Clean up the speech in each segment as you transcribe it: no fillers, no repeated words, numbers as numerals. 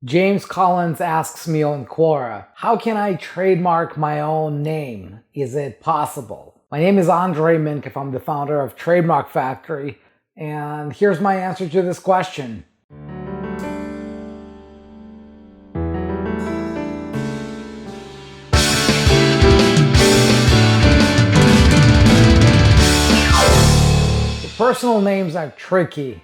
James Collins asks me on Quora, how can I trademark my own name? Is it possible? My name is Andrei Mincov. I'm the founder of Trademark Factory, and here's my answer to this question. Personal names are tricky,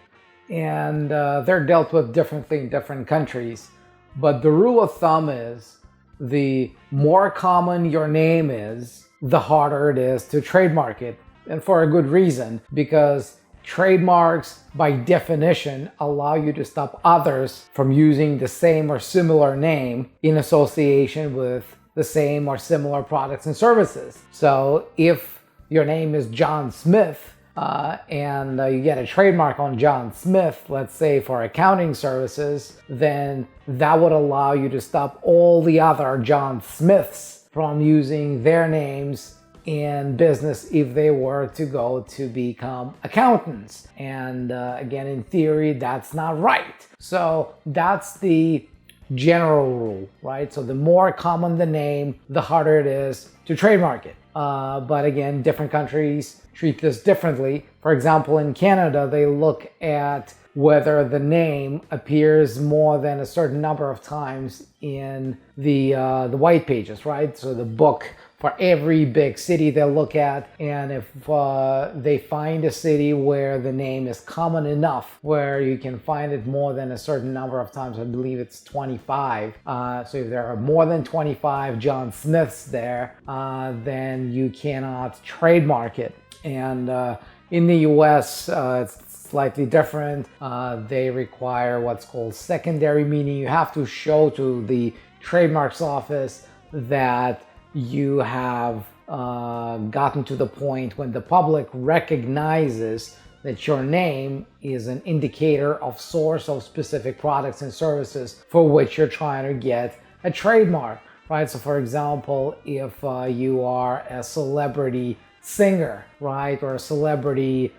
and they're dealt with differently in different countries. But the rule of thumb is the more common your name is, the harder it is to trademark it. And for a good reason, because trademarks by definition allow you to stop others from using the same or similar name in association with the same or similar products and services. So if your name is John Smith, and you get a trademark on John Smith, let's say for accounting services, then that would allow you to stop all the other John Smiths from using their names in business if they were to go to become accountants. And again, in theory, that's not right. So that's the general rule, right? So the more common the name, the harder it is to trademark it. But again, different countries treat this differently. For example, in Canada, they look at whether the name appears more than a certain number of times in the white pages, right? So the book for every big city they look at, and if they find a city where the name is common enough, where you can find it more than a certain number of times, I believe it's 25. So if there are more than 25 John Smiths there, then you cannot trademark it. And in the US, it's slightly different. They require what's called secondary, meaning you have to show to the trademarks office that you have gotten to the point when the public recognizes that your name is an indicator of source of specific products and services for which you're trying to get a trademark, right? So for example, if you are a celebrity singer, right, or a celebrity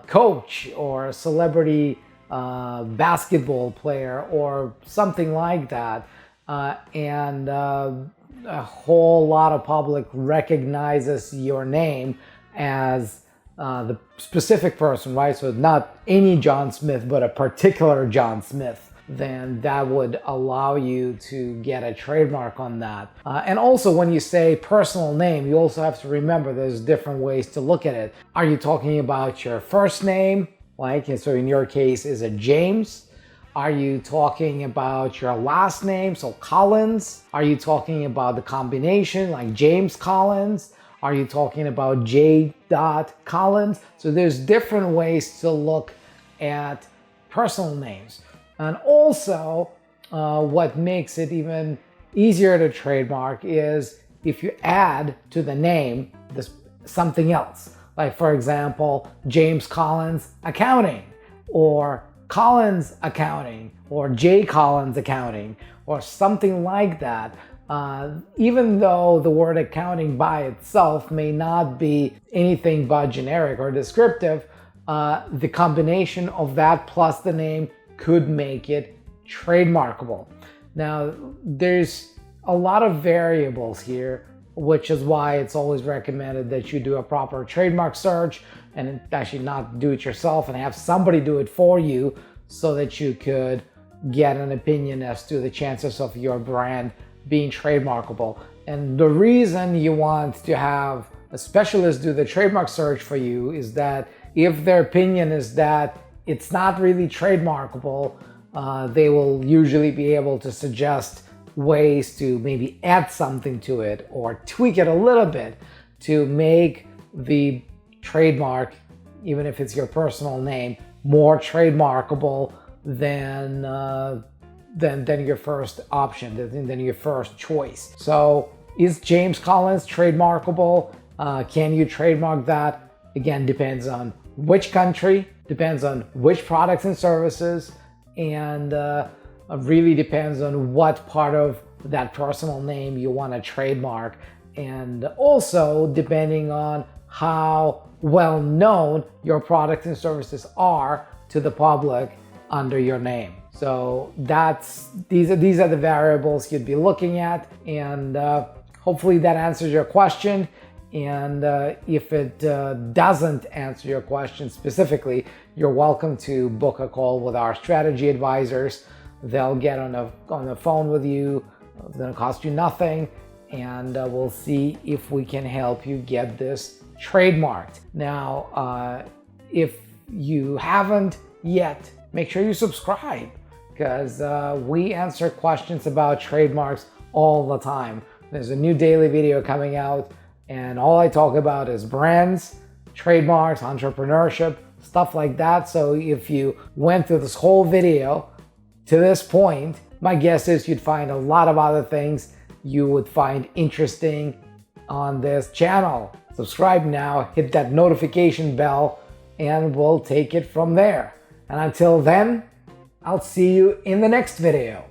coach, or a celebrity basketball player, or something like that, and a whole lot of public recognizes your name as the specific person, right? So not any John Smith, but a particular John Smith, then that would allow you to get a trademark on that. And also when you say personal name, you also have to remember there's different ways to look at it. Are you talking about your first name? Like, so in your case, is it James? Are you talking about your last name, so Collins? Are you talking about the combination, like James Collins? Are you talking about J. Collins? So there's different ways to look at personal names. And also, what makes it even easier to trademark is if you add to the name something else. Like, for example, James Collins Accounting, or Collins Accounting, or J. Collins Accounting, or something like that. Even though the word accounting by itself may not be anything but generic or descriptive, the combination of that plus the name could make it trademarkable. Now, there's a lot of variables here, which is why it's always recommended that you do a proper trademark search and actually not do it yourself and have somebody do it for you so that you could get an opinion as to the chances of your brand being trademarkable. And the reason you want to have a specialist do the trademark search for you is that if their opinion is that it's not really trademarkable, they will usually be able to suggest ways to maybe add something to it or tweak it a little bit to make the trademark, even if it's your personal name, more trademarkable than your first option, than your first choice. So is James Collins trademarkable? Can you trademark that? Again, depends on which country, depends on which products and services, and really depends on what part of that personal name you want to trademark, and also depending on how well known your products and services are to the public under your name. So these are the variables you'd be looking at, and hopefully that answers your question. And if it doesn't answer your question specifically, you're welcome to book a call with our strategy advisors. They'll get on the phone with you. It's going to cost you nothing, and we'll see if we can help you get this trademarked. Now, if you haven't yet, make sure you subscribe, because we answer questions about trademarks all the time. There's a new daily video coming out, and all I talk about is brands, trademarks, entrepreneurship, stuff like that. So if you went through this whole video to this point, my guess is you'd find a lot of other things you would find interesting on this channel. Subscribe now, hit that notification bell, and we'll take it from there. And until then, I'll see you in the next video.